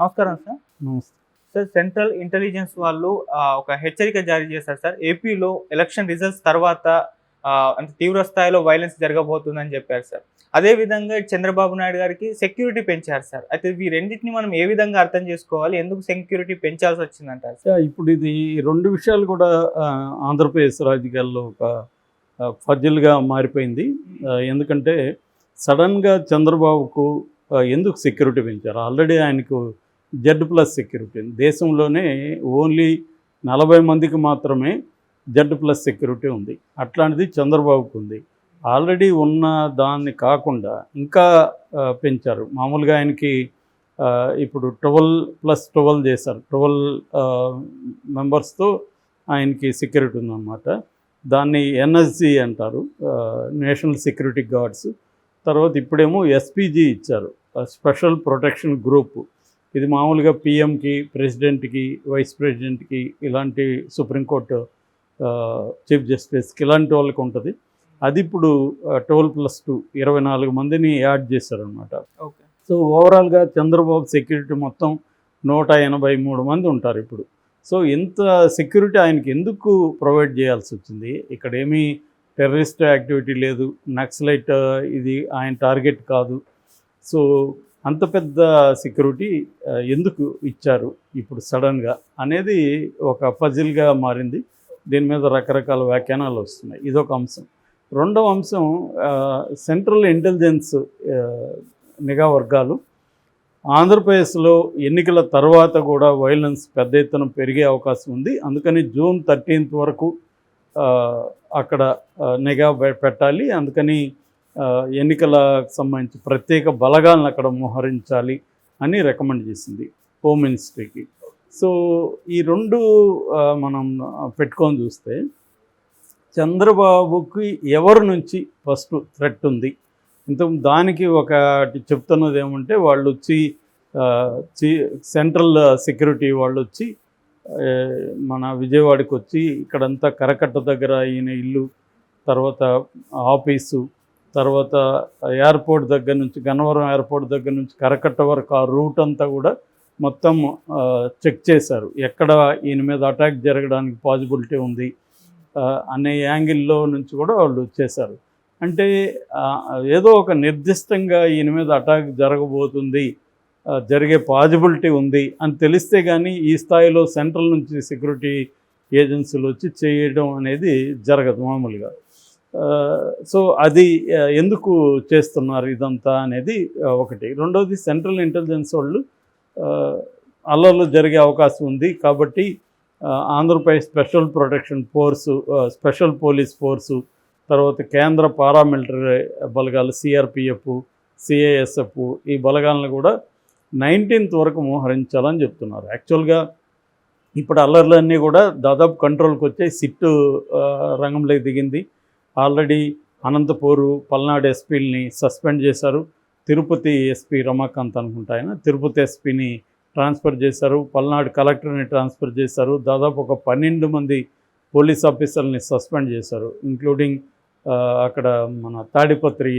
నమస్కారం సార్. నమస్తే. Sir central intelligence వాళ్ళు ఒక హెచ్చరిక జారీ చేశారు సార్. ఏపీలో ఎలక్షన్ రిజల్ట్స్ తర్వాత అంటే తీవ్ర స్థాయిలో వైలెన్స్ జరగబోతుందని చెప్పారు సార్. అదే విధంగా చంద్రబాబు నాయుడు గారికి సెక్యూరిటీ పెంచారు సార్. అయితే ఈ రెండింటిని మనం ఏ విధంగా అర్థం చేసుకోవాలి? ఎందుకు సెక్యూరిటీ పెంచాల్సి వచ్చిందంటారు సార్? ఇప్పుడు ఇది 2 విషయాలు కూడా ఆంధ్రప్రదేశ్ రాజకీయాల్లో ఒక ఫజిల్గా మారిపోయింది. ఎందుకంటే సడన్గా చంద్రబాబుకు ఎందుకు సెక్యూరిటీ పెంచారు? ఆల్రెడీ ఆయనకు Z+ సెక్యూరిటీ ఉంది. దేశంలోనే ఓన్లీ 40 మందికి మాత్రమే Z+ సెక్యూరిటీ ఉంది. అట్లాంటిది చంద్రబాబుకు ఉంది. ఆల్రెడీ ఉన్న దాన్ని కాకుండా ఇంకా పెంచారు. మామూలుగా ఆయనకి ఇప్పుడు 12+12 చేశారు. 12 మెంబర్స్తో ఆయనకి సెక్యూరిటీ ఉందన్నమాట. దాన్ని NSG అంటారు, నేషనల్ సెక్యూరిటీ గార్డ్స్. తర్వాత ఇప్పుడేమో SPG ఇచ్చారు, స్పెషల్ ప్రొటెక్షన్ గ్రూప్. ఇది మామూలుగా PMకి, ప్రెసిడెంట్కి, వైస్ ప్రెసిడెంట్కి, ఇలాంటి సుప్రీంకోర్టు చీఫ్ జస్టిస్కి ఇలాంటి వాళ్ళకి ఉంటుంది. అది ఇప్పుడు 12+2 24 మందిని యాడ్ చేశారనమాట. ఓకే. సో ఓవరాల్గా చంద్రబాబు సెక్యూరిటీ మొత్తం 183 మంది ఉంటారు ఇప్పుడు. సో ఇంత సెక్యూరిటీ ఆయనకి ఎందుకు ప్రొవైడ్ చేయాల్సి వచ్చింది? ఇక్కడ ఏమీ టెర్రరిస్ట్ యాక్టివిటీ లేదు, నక్సలైట్ ఇది ఆయన టార్గెట్ కాదు. సో అంత పెద్ద సెక్యూరిటీ ఎందుకు ఇచ్చారు ఇప్పుడు సడన్గా అనేది ఒక పజిల్గా మారింది. దీని మీద రకరకాల వ్యాఖ్యానాలు వస్తున్నాయి. ఇదొక అంశం. రెండవ అంశం, సెంట్రల్ ఇంటెలిజెన్స్ నిఘా వర్గాలు ఆంధ్రప్రదేశ్లో ఎన్నికల తర్వాత కూడా వైలెన్స్ పెద్ద ఎత్తున పెరిగే అవకాశం ఉంది. అందుకని June 13th వరకు అక్కడ నిఘా పెట్టాలి. అందుకని ఎన్నికలకు సంబంధించి ప్రత్యేక బలగాలను అక్కడ మోహరించాలి అని రికమెండ్ చేసింది హోమ్ మినిస్ట్రీకి. సో ఈ 2 మనం పెట్టుకొని చూస్తే చంద్రబాబుకి ఎవరి నుంచి ఫస్ట్ థ్రెట్ ఉంది? దానికి ఒకటి చెప్తున్నది ఏమంటే, వాళ్ళు వచ్చి సెంట్రల్ సెక్యూరిటీ వాళ్ళు వచ్చి మన విజయవాడకి వచ్చి ఇక్కడంతా కరకట్ట దగ్గర ఈయన ఇల్లు, తర్వాత ఆఫీసు, తర్వాత ఎయిర్పోర్ట్ దగ్గర నుంచి, గన్నవరం ఎయిర్పోర్ట్ దగ్గర నుంచి కరకట్ట వరకు ఆ రూట్ అంతా కూడా మొత్తం చెక్ చేశారు. ఎక్కడ ఈయన మీద అటాక్ జరగడానికి పాసిబిలిటీ ఉంది అనే యాంగిల్లో నుంచి కూడా వాళ్ళు చేశారు. అంటే ఏదో ఒక నిర్దిష్టంగా ఈయన మీద అటాక్ జరగబోతుంది, జరిగే పాసిబిలిటీ ఉంది అని తెలిస్తే కానీ ఈ స్థాయిలో సెంట్రల్ నుంచి సెక్యూరిటీ ఏజెన్సీలు వచ్చి చేయడం అనేది జరగదు మామూలుగా. సో అది ఎందుకు చేస్తున్నారు ఇదంతా అనేది ఒకటి. రెండవది, సెంట్రల్ ఇంటెలిజెన్స్ వాళ్ళు అల్లర్లు జరిగే అవకాశం ఉంది కాబట్టి Andhra Pradesh special protection force, special police force, తర్వాత కేంద్ర పారామిలిటరీ బలగాలు CRPF, CISF ఈ బలగాలను కూడా 19th వరకు మోహరించాలని చెప్తున్నారు. యాక్చువల్గా ఇప్పుడు అల్లర్లన్నీ కూడా దాదాపు కంట్రోల్కి వచ్చాయి. సిట్ రంగంలోకి దిగింది. ఆల్రెడీ అనంతపూరు, పల్నాడు ఎస్పీలని సస్పెండ్ చేశారు. తిరుపతి ఎస్పీ రమాకాంత్ అనుకుంటా ఆయన, తిరుపతి ఎస్పీని ట్రాన్స్ఫర్ చేశారు. పల్నాడు కలెక్టర్ని ట్రాన్స్ఫర్ చేశారు. దాదాపు ఒక 12 మంది పోలీస్ ఆఫీసర్ని సస్పెండ్ చేశారు, ఇంక్లూడింగ్ అక్కడ మన తాడిపత్రి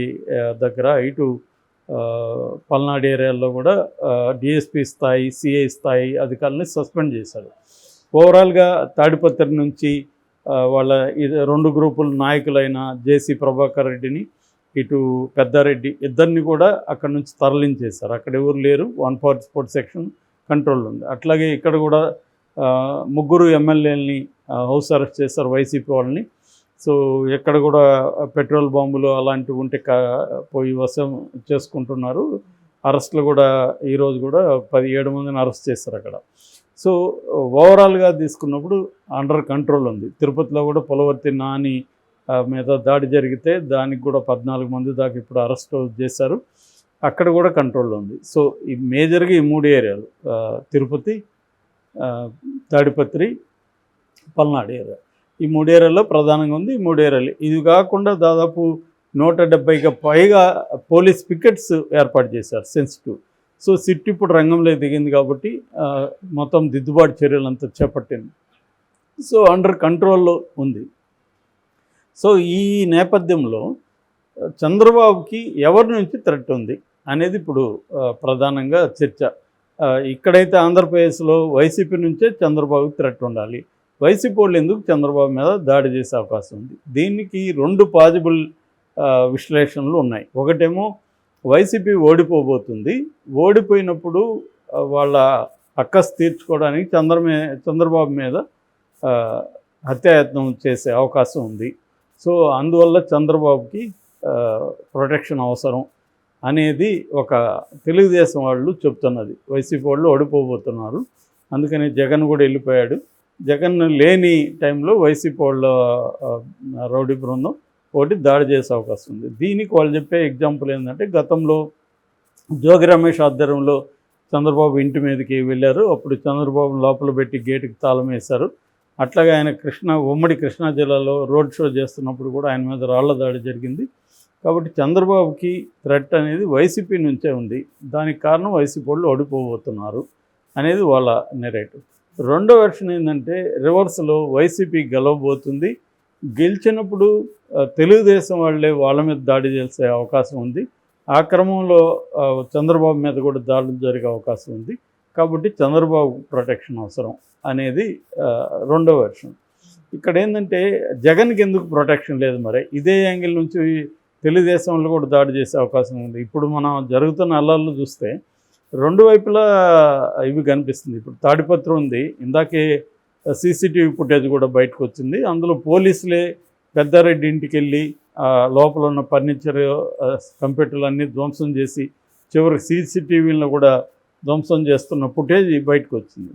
దగ్గర ఇటు పల్నాడు ఏరియాలో కూడా DSP స్థాయి, CI స్థాయి అధికారులని సస్పెండ్ చేశారు. ఓవరాల్గా తాడిపత్రి నుంచి వాళ్ళ 2 గ్రూపుల నాయకులైన JC ప్రభాకర్ రెడ్డిని, ఇటు పెద్దారెడ్డి ఇద్దరిని కూడా అక్కడ నుంచి తరలించేశారు. అక్కడ ఎవరు లేరు, 144 సెక్షన్ కంట్రోల్ ఉంది. అట్లాగే ఇక్కడ కూడా 3 ఎమ్మెల్యేలని హౌస్ అరెస్ట్ చేశారు, వైసీపీ వాళ్ళని. సో ఎక్కడ కూడా పెట్రోల్ బాంబులు అలాంటివి ఉంటే పోయి వశం చేసుకుంటున్నారు. అరెస్టులు కూడా ఈరోజు కూడా 17 మందిని అరెస్ట్ చేశారు అక్కడ. సో ఓవరాల్గా తీసుకున్నప్పుడు అండర్ కంట్రోల్ ఉంది. తిరుపతిలో కూడా పులవర్తి నాని మీద దాడి జరిగితే దానికి కూడా 14 మంది దాకా ఇప్పుడు అరెస్ట్ చేశారు. అక్కడ కూడా కంట్రోల్లో ఉంది. సో ఈ మేజర్గా ఈ 3 ఏరియాలు, తిరుపతి, తాడిపత్రి, పల్నాడు ఏరియా, ఈ 3 ఏరియాల్లో ప్రధానంగా ఉంది. ఈ 3 ఏరియాలు ఇది కాకుండా దాదాపు 170కి పైగా పోలీస్ పికెట్స్ ఏర్పాటు చేశారు, సెన్సిటివ్. సో సిట్ ఇప్పుడు రంగంలో దిగింది కాబట్టి మొత్తం దిద్దుబాటు చర్యలంతా చేపట్టింది. సో అండర్ కంట్రోల్లో ఉంది. సో ఈ నేపథ్యంలో చంద్రబాబుకి ఎవరి నుంచి థ్రెట్ ఉంది అనేది ఇప్పుడు ప్రధానంగా చర్చ. ఇక్కడైతే ఆంధ్రప్రదేశ్లో వైసీపీ నుంచే చంద్రబాబు థ్రెట్ ఉండాలి. వైసీపీ వాళ్ళు ఎందుకు చంద్రబాబు మీద దాడి చేసే అవకాశం ఉంది? దీనికి 2 పాజిబుల్ విశ్లేషణలు ఉన్నాయి. ఒకటేమో వైసీపీ ఓడిపోబోతుంది, ఓడిపోయినప్పుడు వాళ్ళ అక్కసు తీర్చుకోవడానికి చంద్రబాబు మీద హత్యాయత్నం చేసే అవకాశం ఉంది. సో అందువల్ల చంద్రబాబుకి ప్రొటెక్షన్ అవసరం అనేది ఒక తెలుగుదేశం వాళ్ళు చెప్తున్నది. వైసీపీ వాళ్ళు ఓడిపోబోతున్నారు, అందుకని జగన్ కూడా వెళ్ళిపోయాడు. జగన్ లేని టైంలో వైసీపీ వాళ్ళ రౌడీ బృందం ఒకటి దాడి చేసే అవకాశం ఉంది. దీనికి వాళ్ళు చెప్పే ఎగ్జాంపుల్ ఏంటంటే, గతంలో జోగి రమేష్ ఆధ్వర్యంలో చంద్రబాబు ఇంటి మీదకి వెళ్ళారు. అప్పుడు చంద్రబాబు లోపల పెట్టి గేటుకి తాళం వేశారు. అట్లాగే ఆయన ఉమ్మడి కృష్ణా జిల్లాలో రోడ్ షో చేస్తున్నప్పుడు కూడా ఆయన మీద రాళ్ల దాడి జరిగింది. కాబట్టి చంద్రబాబుకి థ్రెట్ అనేది వైసీపీ నుంచే ఉంది. దానికి కారణం వైసీపీ వాళ్ళు ఓడిపోబోతున్నారు అనేది వాళ్ళ నెరేటివ్. రెండో వెర్షన్ ఏంటంటే, రివర్స్లో వైసీపీ గెలవబోతుంది, గెలిచినప్పుడు తెలుగుదేశం వాళ్ళే వాళ్ళ మీద దాడి చేసే అవకాశం ఉంది. ఆ క్రమంలో చంద్రబాబు మీద కూడా దాడులు జరిగే అవకాశం ఉంది. కాబట్టి చంద్రబాబు ప్రొటెక్షన్ అవసరం అనేది రెండో వెర్షన్. ఇక్కడ ఏంటంటే, జగన్కి ఎందుకు ప్రొటెక్షన్ లేదు? మరి ఇదే యాంగిల్ నుంచి తెలుగుదేశంలో కూడా దాడి చేసే అవకాశం ఉంది. ఇప్పుడు మనం జరుగుతున్న అల్లర్లు చూస్తే 2 వైపులా ఇవి కనిపిస్తుంది. ఇప్పుడు తాడిపత్రి ఉంది, ఇందాకే సీసీటీవీ ఫుటేజ్ కూడా బయటకు వచ్చింది. అందులో పోలీసులే పెద్దారెడ్డి ఇంటికి వెళ్ళి లోపల ఉన్న ఫర్నిచర్ కంప్యూటర్లు అన్నీ ధ్వంసం చేసి చివరికి సీసీటీవీలను కూడా ధ్వంసం చేస్తున్న ఫుటేజ్ బయటకు వచ్చింది.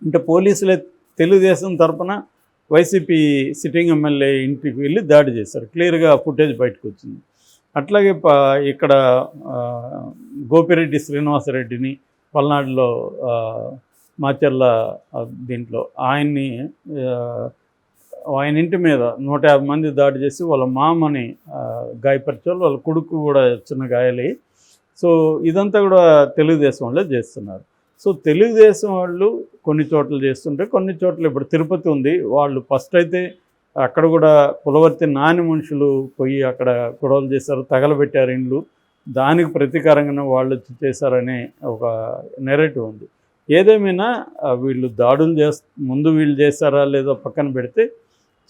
అంటే పోలీసులే తెలుగుదేశం తరపున వైసీపీ సిట్టింగ్ ఎమ్మెల్యే ఇంటికి వెళ్ళి దాడి చేశారు. క్లియర్గా ఫుటేజ్ బయటకు వచ్చింది. అట్లాగే ఇక్కడ గోపిరెడ్డి శ్రీనివాసరెడ్డిని పల్నాడులో మాచర్ల దీంట్లో ఆయన ఇంటి మీద 150 మంది దాడి చేసి వాళ్ళ మామని గాయపరిచారు, వాళ్ళ కొడుకు కూడా చిన్న గాయాలై. సో ఇదంతా కూడా తెలుగుదేశం వాళ్ళే చేస్తున్నారు. సో తెలుగుదేశం వాళ్ళు కొన్ని చోట్ల చేస్తుంటే, కొన్ని చోట్ల ఇప్పుడు తిరుపతి ఉంది, వాళ్ళు ఫస్ట్ అయితే అక్కడ కూడా పులవర్తి నాని మనుషులు పోయి అక్కడ గొడవలు చేశారు, తగలబెట్టారు ఇండ్లు. దానికి ప్రతీకారంగానే వాళ్ళు వచ్చి చేశారనే ఒక నెరేటివ్ ఉంది. ఏదేమైనా వీళ్ళు దాడులు ముందు వీళ్ళు చేశారా లేదో పక్కన పెడితే,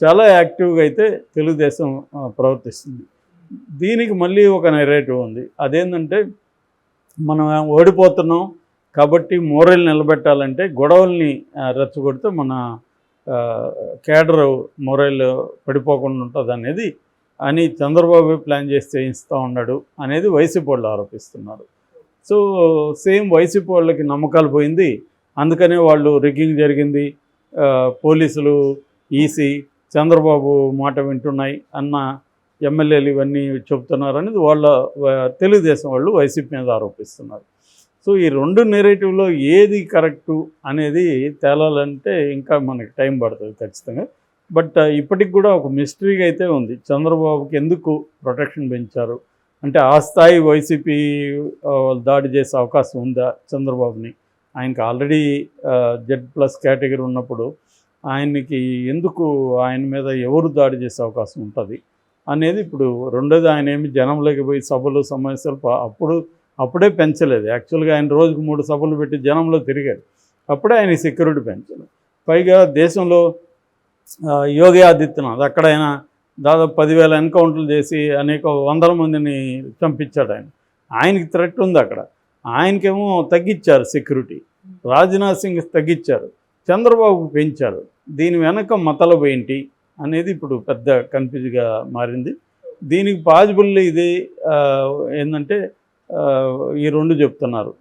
చాలా యాక్టివ్గా అయితే తెలుగుదేశం ప్రవర్తిస్తుంది. దీనికి మళ్ళీ ఒక నెరేటివ్ ఉంది. అదేంటంటే, మనం ఓడిపోతున్నాం కాబట్టి మోరల్ నిలబెట్టాలంటే గొడవల్ని రెచ్చగొడితే మన కేడర్ మొరైల్ పడిపోకుండా ఉంటుంది అనేది అని చంద్రబాబు ప్లాన్ చేసి చేయిస్తూ ఉన్నాడు అనేది వైసీపీ వాళ్ళు ఆరోపిస్తున్నారు. సో సేమ్ వైసీపీ వాళ్ళకి నమ్మకాలు పోయింది, అందుకనే వాళ్ళు రిగ్గింగ్ జరిగింది, పోలీసులు ఈసీ చంద్రబాబు మాట వింటున్నాయి అన్న ఎమ్మెల్యేలు ఇవన్నీ చెబుతున్నారు అనేది వాళ్ళ తెలుగుదేశం వాళ్ళు వైసీపీ మీద ఆరోపిస్తున్నారు. సో ఈ 2 నెరేటివ్లో ఏది కరెక్టు అనేది తేలాలంటే ఇంకా మనకి టైం పడుతుంది ఖచ్చితంగా. బట్ ఇప్పటికి కూడా ఒక మిస్టరీగా అయితే ఉంది. చంద్రబాబుకి ఎందుకు ప్రొటెక్షన్ పెంచారు అంటే, ఆ స్థాయి వైసీపీ దాడి చేసే అవకాశం ఉందా చంద్రబాబుని? ఆయనకి ఆల్రెడీ Z+ కేటగిరీ ఉన్నప్పుడు ఆయనకి ఎందుకు ఆయన మీద ఎవరు దాడి చేసే అవకాశం ఉంటుంది అనేది ఇప్పుడు రెండోది. ఆయన ఏమి జనంలోకి పోయి సభలు సమావేశాలు అప్పుడే పెంచలేదు. యాక్చువల్గా ఆయన రోజుకు 3 సభలు పెట్టి జనంలో తిరిగాడు, అప్పుడే ఆయన సెక్యూరిటీ పెంచలేదు. పైగా దేశంలో యోగి ఆదిత్యనాథ్ అక్కడ ఆయన దాదాపు 10,000 ఎన్కౌంటర్లు చేసి అనేక 100 మందిని చంపించాడు. ఆయనకి థ్రెట్ ఉంది అక్కడ. ఆయనకేమో తగ్గించారు సెక్యూరిటీ, రాజ్నాథ్ సింగ్ తగ్గించారు, చంద్రబాబుకు పెంచారు. దీని వెనక మతలబు ఏంటి అనేది ఇప్పుడు పెద్ద కన్ఫ్యూజ్గా మారింది. దీనికి పాజిబుల్ ఇది ఏంటంటే, ఈ 2 చెప్తున్నారు.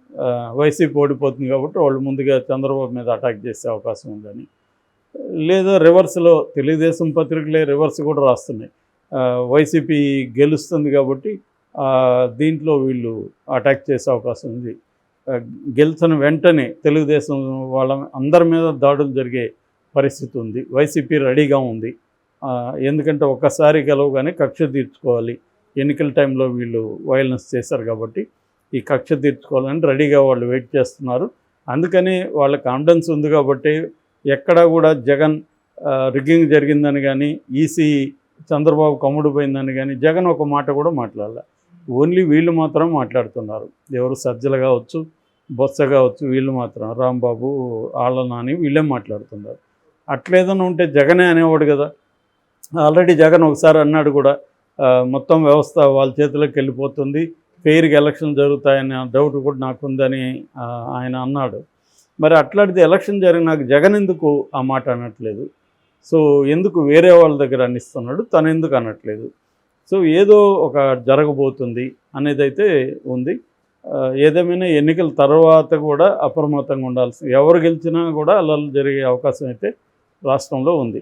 వైసీపీ ఓడిపోతుంది కాబట్టి వాళ్ళు ముందుగా చంద్రబాబు మీద అటాక్ చేసే అవకాశం ఉందని, లేదా రివర్స్లో తెలుగుదేశం పత్రికలే రివర్స్ కూడా రాస్తున్నాయి, వైసీపీ గెలుస్తుంది కాబట్టి దీంట్లో వీళ్ళు అటాక్ చేసే అవకాశం ఉంది. గెలిచిన వెంటనే తెలుగుదేశం వాళ్ళ అందరి మీద దాడులు జరిగే పరిస్థితి ఉంది. వైసీపీ రెడీగా ఉంది, ఎందుకంటే ఒక్కసారి గెలవగానే కక్ష తీర్చుకోవాలి. ఎన్నికల టైంలో వీళ్ళు వైలెన్స్ చేశారు కాబట్టి ఈ కక్ష తీర్చుకోవాలని రెడీగా వాళ్ళు వెయిట్ చేస్తున్నారు. అందుకని వాళ్ళ కాన్ఫిడెన్స్ ఉంది కాబట్టి ఎక్కడా కూడా జగన్ రిగ్గింగ్ జరిగిందని కానీ, ఈసీ చంద్రబాబు కమ్ముడు పోయిందని కానీ జగన్ ఒక మాట కూడా మాట్లాడాలి. ఓన్లీ వీళ్ళు మాత్రం మాట్లాడుతున్నారు. ఎవరు సజ్జలు కావచ్చు, బొత్స కావచ్చు, వీళ్ళు మాత్రం రాంబాబు, ఆళ్ళ నాని వీళ్ళే మాట్లాడుతున్నారు. అట్లేదన్నా ఉంటే జగనే అనేవాడు కదా. ఆల్రెడీ జగన్ ఒకసారి అన్నాడు కూడా, మొత్తం వ్యవస్థ వాళ్ళ చేతిలోకి వెళ్ళిపోతుంది, ఫెయిర్గా ఎలక్షన్ జరుగుతాయనే డౌట్ కూడా నాకుందని ఆయన అన్నాడు. మరి అట్లాంటిది ఎలక్షన్ జరిగినాక జగన్ ఎందుకు ఆ మాట అనట్లేదు? సో ఎందుకు వేరే వాళ్ళ దగ్గర అనిస్తున్నాడు, తను ఎందుకు అనట్లేదు? సో ఏదో ఒక జరగబోతుంది అనేది అయితే ఉంది. ఏదేమైనా ఎన్నికల తర్వాత కూడా అప్రమత్తంగా ఉండాల్సి, ఎవరు గెలిచినా కూడా అలా జరిగే అవకాశం అయితే రాష్ట్రంలో ఉంది.